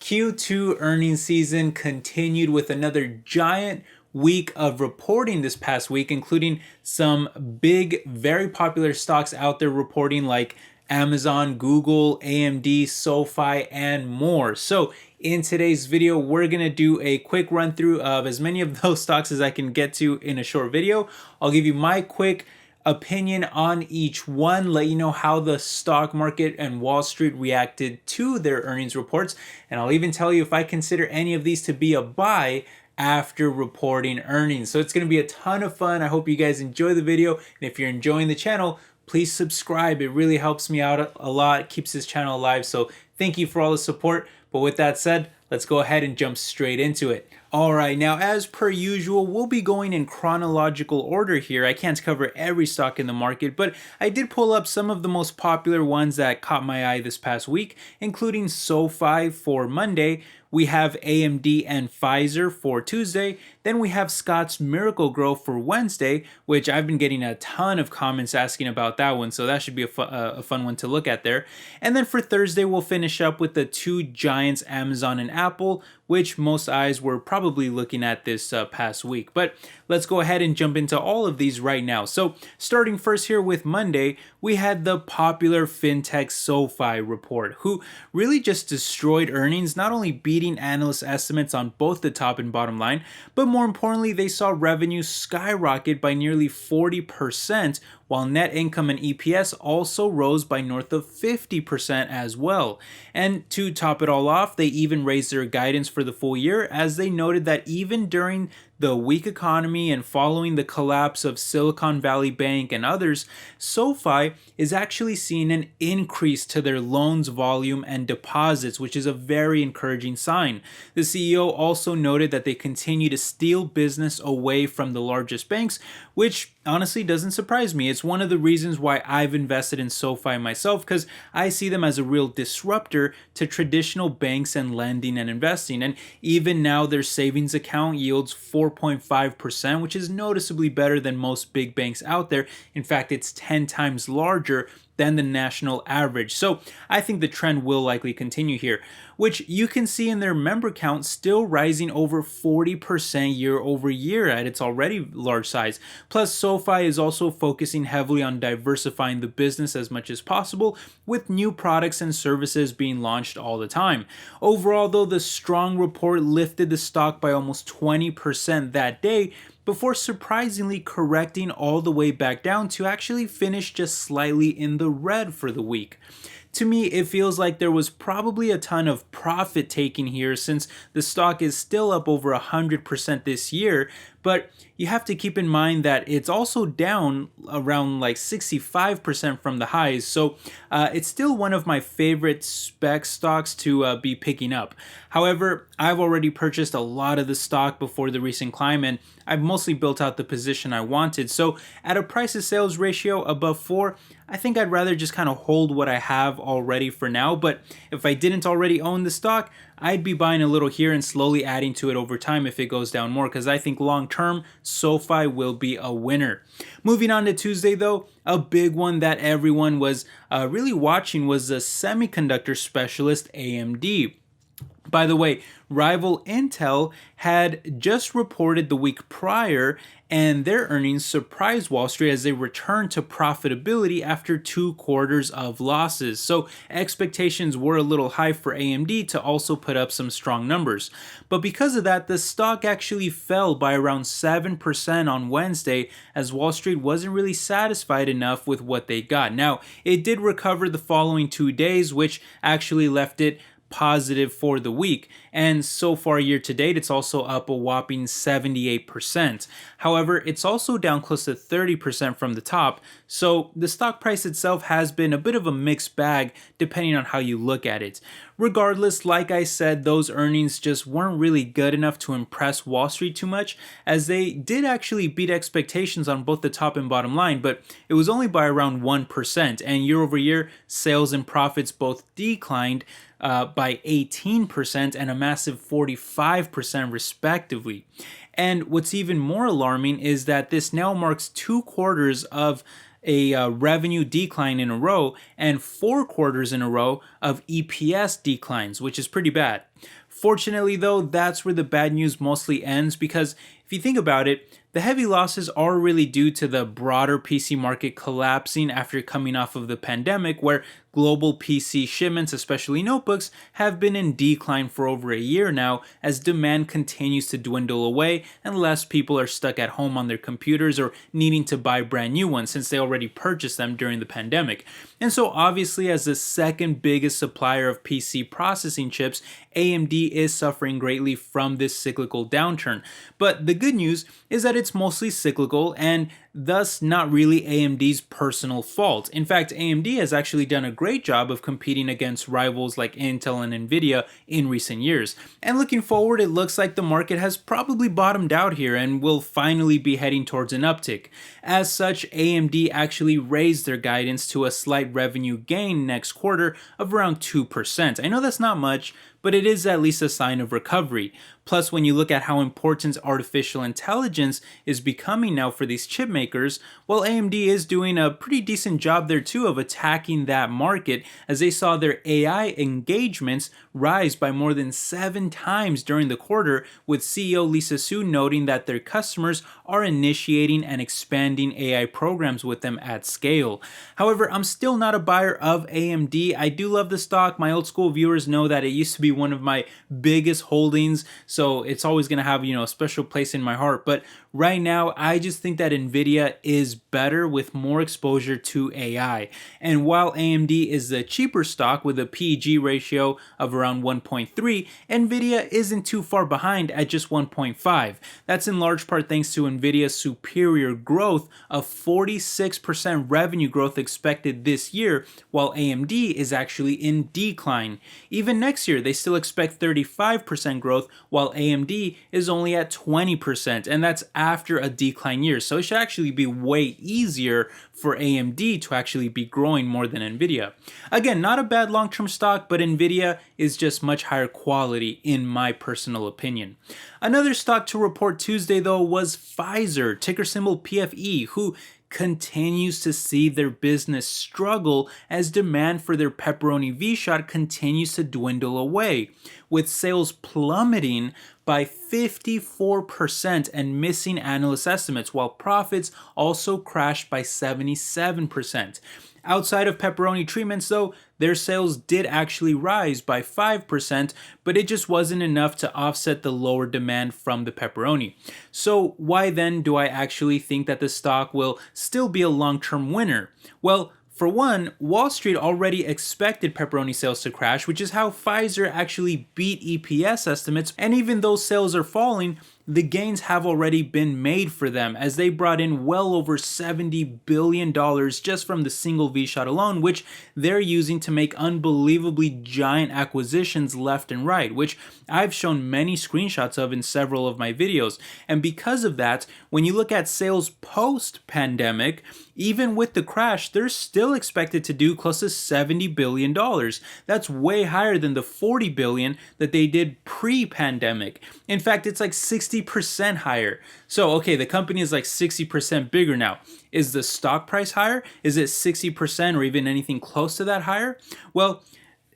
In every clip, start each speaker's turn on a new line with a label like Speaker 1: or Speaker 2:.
Speaker 1: Q2 earnings season continued with another giant week of reporting this past week, including some big, very popular stocks out there reporting like Amazon, Google, AMD, SoFi, and more. So in today's video, we're going to do a quick run through of as many of those stocks as I can get to in a short video. I'll give you my quick opinion on each one, let you know how the stock market and Wall Street reacted to their earnings reports, and I'll even tell you if I consider any of these to be a buy after reporting earnings. So it's going to be a ton of fun. I hope you guys enjoy the video, and if you're enjoying the channel, please subscribe. It really helps me out a lot. It keeps this channel alive, so thank you for all the support. But with that said, let's go ahead and jump straight into it. Alright, now as per usual, we'll be going in chronological order here. I can't cover every stock in the market, but I did pull up some of the most popular ones that caught my eye this past week, including SoFi for Monday. We have AMD and Pfizer for Tuesday. Then we have Scott's Miracle-Gro for Wednesday, which I've been getting a ton of comments asking about that one, so that should be a fun one to look at there. And then for Thursday, we'll finish up with the two giants, Amazon and Apple, which most eyes were probably looking at this past week. But let's go ahead and jump into all of these right now. So starting first here with Monday, we had the popular fintech SoFi report, who really just destroyed earnings, not only beating analyst estimates on both the top and bottom line, but more importantly, they saw revenue skyrocket by nearly 40%, while net income and EPS also rose by north of 50% as well. And to top it all off, they even raised their guidance for the full year, as they noted that even during the weak economy and following the collapse of Silicon Valley Bank and others, SoFi is actually seeing an increase to their loans volume and deposits, which is a very encouraging sign. The CEO also noted that they continue to steal business away from the largest banks, which honestly doesn't surprise me. It's one of the reasons why I've invested in SoFi myself, because I see them as a real disruptor to traditional banks and lending and investing. And even now their savings account yields 4.5%, which is noticeably better than most big banks out there. In fact, it's 10 times larger than the national average. So I think the trend will likely continue here, which you can see in their member count still rising over 40% year over year at its already large size. Plus, SoFi is also focusing heavily on diversifying the business as much as possible, with new products and services being launched all the time. Overall, though, the strong report lifted the stock by almost 20% that day, before surprisingly correcting all the way back down to actually finish just slightly in the red for the week. To me, it feels like there was probably a ton of profit taking here, since the stock is still up over 100% this year, but you have to keep in mind that it's also down around like 65% from the highs, so it's still one of my favorite spec stocks to be picking up. However, I've already purchased a lot of the stock before the recent climb, and I've mostly built out the position I wanted, so at a price to sales ratio above 4, I think I'd rather just kind of hold what I have already for now. But if I didn't already own the stock, I'd be buying a little here and slowly adding to it over time if it goes down more, because I think long term SoFi will be a winner. Moving on to Tuesday though, a big one that everyone was really watching was the semiconductor specialist AMD. By the way, rival Intel had just reported the week prior, and their earnings surprised Wall Street as they returned to profitability after 2 quarters of losses. So expectations were a little high for AMD to also put up some strong numbers. But because of that, the stock actually fell by around 7% on Wednesday, as Wall Street wasn't really satisfied enough with what they got. Now, it did recover the following 2 days, which actually left it positive for the week, and so far year to date it's also up a whopping 78%. However, it's also down close to 30% from the top, so the stock price itself has been a bit of a mixed bag depending on how you look at it. Regardless, like I said, those earnings just weren't really good enough to impress Wall Street too much, as they did actually beat expectations on both the top and bottom line, but it was only by around 1%, and year over year sales and profits both declined by 18% and a massive 45% respectively. And what's even more alarming is that this now marks 2 quarters of a revenue decline in a row and 4 quarters in a row of EPS declines, which is pretty bad. Fortunately, though, that's where the bad news mostly ends because if you think about it, the heavy losses are really due to the broader PC market collapsing after coming off of the pandemic, where global PC shipments, especially notebooks, have been in decline for over a year now as demand continues to dwindle away and less people are stuck at home on their computers or needing to buy brand new ones since they already purchased them during the pandemic. And so obviously, as the second biggest supplier of PC processing chips, AMD is suffering greatly from this cyclical downturn. But the good news is that it's mostly cyclical and thus not really AMD's personal fault. In fact, AMD has actually done a great job of competing against rivals like Intel and Nvidia in recent years. And looking forward, it looks like the market has probably bottomed out here and will finally be heading towards an uptick. As such, AMD actually raised their guidance to a slight revenue gain next quarter of around 2%. I know that's not much, but it is at least a sign of recovery. Plus, when you look at how important artificial intelligence is becoming now for these chip makers, well, AMD is doing a pretty decent job there too of attacking that market as they saw their AI engagements rise by more than 7 times during the quarter, with CEO Lisa Su noting that their customers are initiating and expanding AI programs with them at scale. However, I'm still not a buyer of AMD. I do love the stock. My old school viewers know that it used to be one of my biggest holdings, so it's always going to have, a special place in my heart. But right now, I just think that Nvidia is better with more exposure to AI. And while AMD is the cheaper stock with a PEG ratio of around 1.3, Nvidia isn't too far behind at just 1.5. That's in large part thanks to Nvidia's superior growth of 46% revenue growth expected this year, while AMD is actually in decline. Even next year, they still expect 35% growth, while AMD is only at 20%, and that's after a decline year. So it should actually be way easier for AMD to actually be growing more than Nvidia. Again, not a bad long-term stock, but Nvidia is just much higher quality in my personal opinion. Another stock to report Tuesday though was Pfizer, ticker symbol PFE, who continues to see their business struggle as demand for their pepperoni V-shot continues to dwindle away, with sales plummeting by 54% and missing analyst estimates, while profits also crashed by 77%. Outside of pepperoni treatments though, their sales did actually rise by 5%, but it just wasn't enough to offset the lower demand from the pepperoni. So why then do I actually think that the stock will still be a long-term winner? Well, for one, Wall Street already expected pepperoni sales to crash, which is how Pfizer actually beat EPS estimates, and even though sales are falling, the gains have already been made for them as they brought in well over $70 billion just from the single V-shot alone, which they're using to make unbelievably giant acquisitions left and right, which I've shown many screenshots of in several of my videos. And because of that, when you look at sales post-pandemic, even with the crash, they're still expected to do close to $70 billion. That's way higher than the $40 billion that they did pre-pandemic. In fact, it's like 60% higher. So, okay, the company is like 60% bigger now. Is the stock price higher? Is it 60% or even anything close to that higher? Well,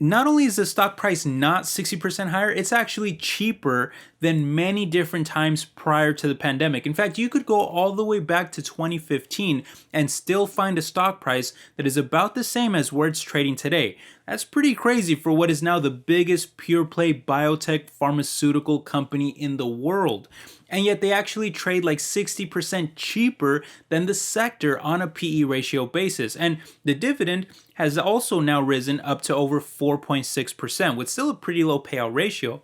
Speaker 1: not only is the stock price not 60% higher, it's actually cheaper than many different times prior to the pandemic. In fact, you could go all the way back to 2015 and still find a stock price that is about the same as where it's trading today. That's pretty crazy for what is now the biggest pure play biotech pharmaceutical company in the world. And yet they actually trade like 60% cheaper than the sector on a PE ratio basis. And the dividend has also now risen up to over 4.6%, with still a pretty low payout ratio.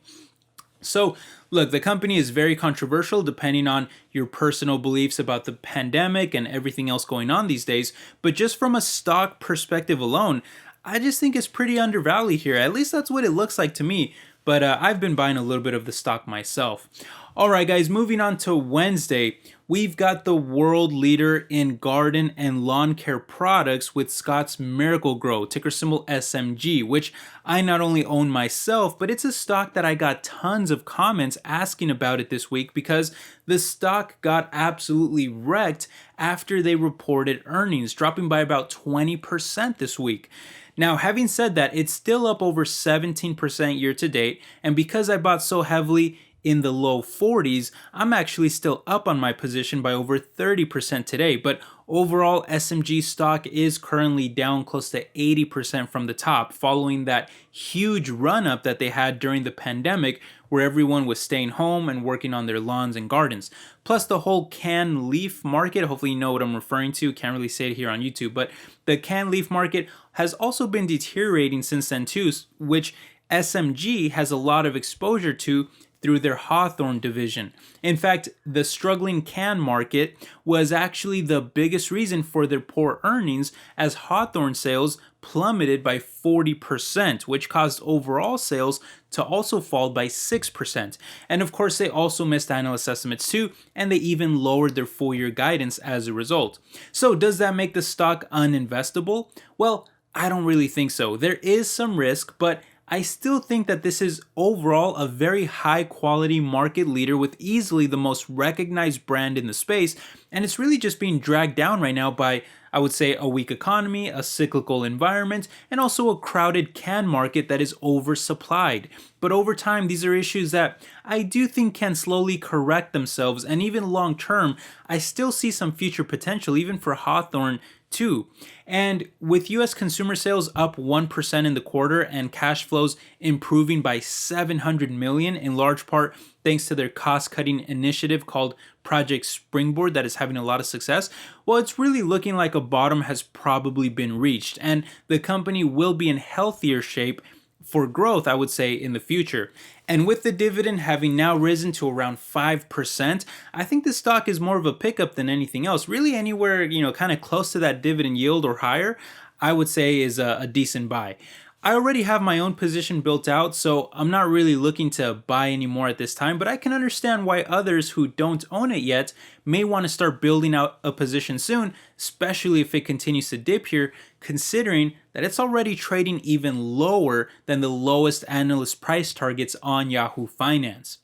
Speaker 1: So, look, the company is very controversial depending on your personal beliefs about the pandemic and everything else going on these days. But just from a stock perspective alone, I just think it's pretty undervalued here. At least that's what it looks like to me. But I've been buying a little bit of the stock myself. All right, guys, moving on to Wednesday, we've got the world leader in garden and lawn care products with Scott's Miracle-Gro, ticker symbol SMG, which I not only own myself, but it's a stock that I got tons of comments asking about it this week because the stock got absolutely wrecked after they reported earnings, dropping by about 20% this week. Now, having said that, it's still up over 17% year to date, and because I bought so heavily in the low 40s, I'm actually still up on my position by over 30% today. But overall, SMG stock is currently down close to 80% from the top, following that huge run up that they had during the pandemic, where everyone was staying home and working on their lawns and gardens. Plus, the whole canned leaf market, hopefully you know what I'm referring to, can't really say it here on YouTube, but the canned leaf market has also been deteriorating since then too, which SMG has a lot of exposure to through their Hawthorne division. In fact, the struggling can market was actually the biggest reason for their poor earnings, as Hawthorne sales plummeted by 40%, which caused overall sales to also fall by 6%. And of course, they also missed analyst estimates too, and they even lowered their full year guidance as a result. So does that make the stock uninvestable? Well, I don't really think so. There is some risk, but I still think that this is overall a very high quality market leader with easily the most recognized brand in the space, and it's really just being dragged down right now by, I would say, a weak economy, a cyclical environment, and also a crowded can market that is oversupplied. But over time, these are issues that I do think can slowly correct themselves, and even long term, I still see some future potential even for Hawthorne too. And with US consumer sales up 1% in the quarter and cash flows improving by 700 million, in large part thanks to their cost-cutting initiative called Project Springboard that is having a lot of success, well, it's really looking like a bottom has probably been reached, and the company will be in healthier shape for growth, I would say, in the future. And with the dividend having now risen to around 5%, I think the stock is more of a pickup than anything else. Really anywhere, kind of close to that dividend yield or higher, I would say is a decent buy. I already have my own position built out, so I'm not really looking to buy any more at this time, but I can understand why others who don't own it yet may want to start building out a position soon, especially if it continues to dip here, considering that it's already trading even lower than the lowest analyst price targets on Yahoo Finance.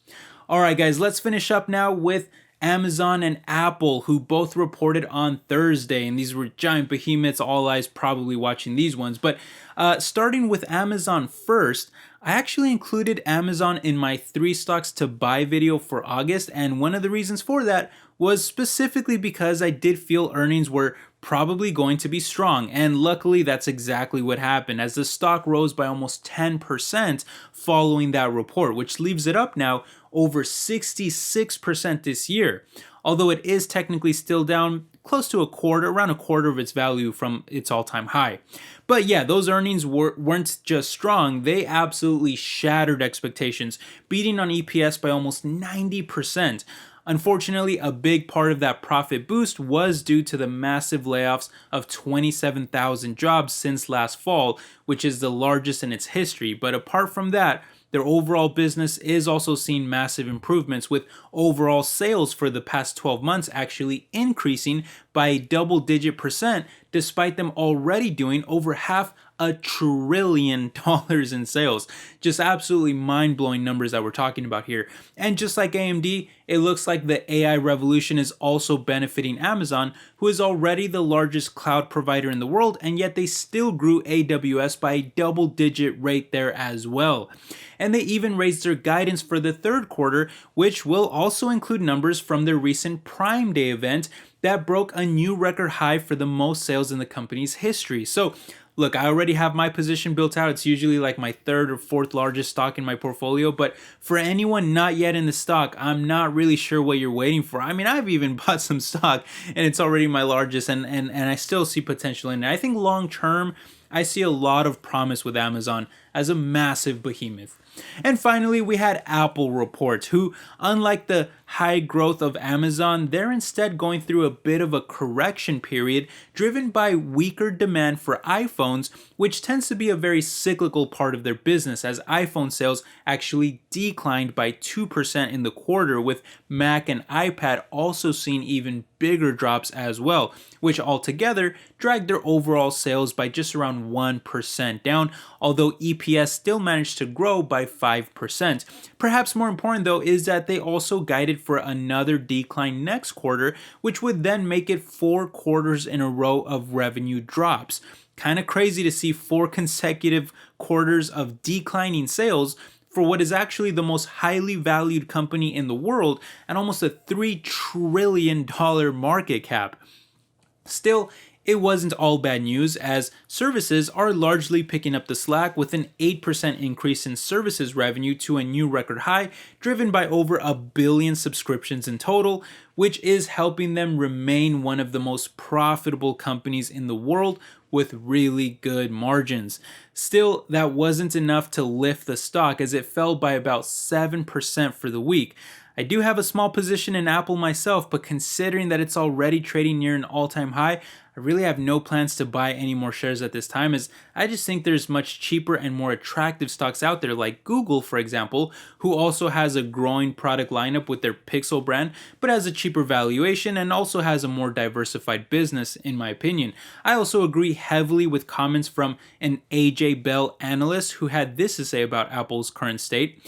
Speaker 1: Alright guys, let's finish up now with Amazon and Apple, who both reported on Thursday, and these were giant behemoths, all eyes probably watching these ones. But starting with Amazon first, I actually included Amazon in my 3 stocks to buy video for August, and one of the reasons for that was specifically because I did feel earnings were probably going to be strong, and luckily that's exactly what happened, as the stock rose by almost 10% following that report, which leaves it up now over 66% this year, although it is technically still down close to around a quarter of its value from its all-time high. But yeah, those earnings weren't just strong, they absolutely shattered expectations, beating on EPS by almost 90%. Unfortunately, a big part of that profit boost was due to the massive layoffs of 27,000 jobs since last fall, which is the largest in its history. But apart from that, their overall business is also seeing massive improvements, with overall sales for the past 12 months actually increasing by a double-digit percent, despite them already doing over $500 billion in sales. Just absolutely mind-blowing numbers that we're talking about here. And just like AMD, it looks like the AI revolution is also benefiting Amazon, who is already the largest cloud provider in the world, and yet they still grew AWS by a double-digit rate there as well. And they even raised their guidance for the third quarter, which will also include numbers from their recent Prime Day event that broke a new record high for the most sales in the company's history. So look, I already have my position built out. It's usually like my 3rd or 4th largest stock in my portfolio. But for anyone not yet in the stock, I'm not really sure what you're waiting for. I mean, I've even bought some stock and it's already my largest, and I still see potential in it. I think long term, I see a lot of promise with Amazon as a massive behemoth. And finally, we had Apple reports, who, unlike the high growth of Amazon, they're instead going through a bit of a correction period driven by weaker demand for iPhones, which tends to be a very cyclical part of their business, as iPhone sales actually declined by 2% in the quarter, with Mac and iPad also seeing even bigger drops as well, which altogether dragged their overall sales by just around 1% down, although EPS still managed to grow by 5%. Perhaps more important though is that they also guided for another decline next quarter, which would then make it 4 quarters in a row of revenue drops. Kind of crazy to see 4 consecutive quarters of declining sales for what is actually the most highly valued company in the world and almost a $3 trillion market cap. Still, it wasn't all bad news, as services are largely picking up the slack with an 8% increase in services revenue to a new record high, driven by over 1 billion subscriptions in total, which is helping them remain one of the most profitable companies in the world with really good margins. Still, that wasn't enough to lift the stock as it fell by about 7% for the week. I do have a small position in Apple myself, but considering that it's already trading near an all-time high, I really have no plans to buy any more shares at this time, as I just think there's much cheaper and more attractive stocks out there, like Google, for example, who also has a growing product lineup with their Pixel brand, but has a cheaper valuation and also has a more diversified business, in my opinion. I also agree heavily with comments from an AJ Bell analyst who had this to say about Apple's current state.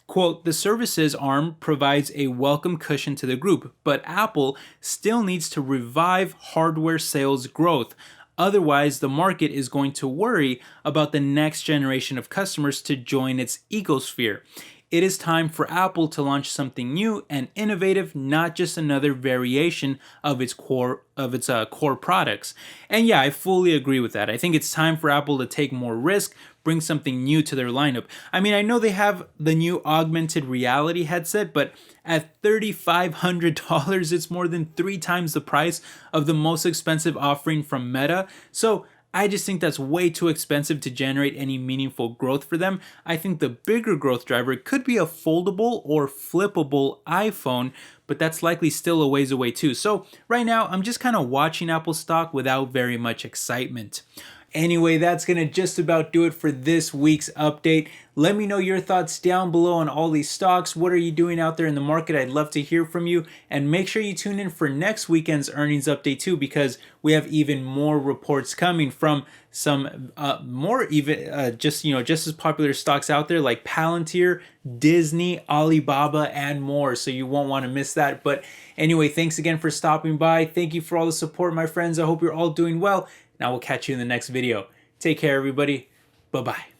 Speaker 1: Quote, "The services arm provides a welcome cushion to the group, but Apple still needs to revive hardware sales growth. Otherwise, the market is going to worry about the next generation of customers to join its ecosphere. It is time for Apple to launch something new and innovative, not just another variation of its core products." And yeah, I fully agree with that. I think it's time for Apple to take more risk, bring something new to their lineup. I mean, I know they have the new augmented reality headset, but at $3,500, it's more than 3 times the price of the most expensive offering from Meta. So I just think that's way too expensive to generate any meaningful growth for them. I think the bigger growth driver could be a foldable or flippable iPhone, but that's likely still a ways away too. So right now, I'm just kind of watching Apple stock without very much excitement. Anyway, that's going to just about do it for this week's update. Let me know your thoughts down below on all these stocks. What are you doing out there in the market? I'd love to hear from you. And make sure you tune in for next weekend's earnings update too, because we have even more reports coming from some just as popular stocks out there like Palantir, Disney, Alibaba, and more. So you won't want to miss that. But anyway, thanks again for stopping by. Thank you for all the support, my friends. I hope you're all doing well. And I will catch you in the next video. Take care, everybody. Bye-bye.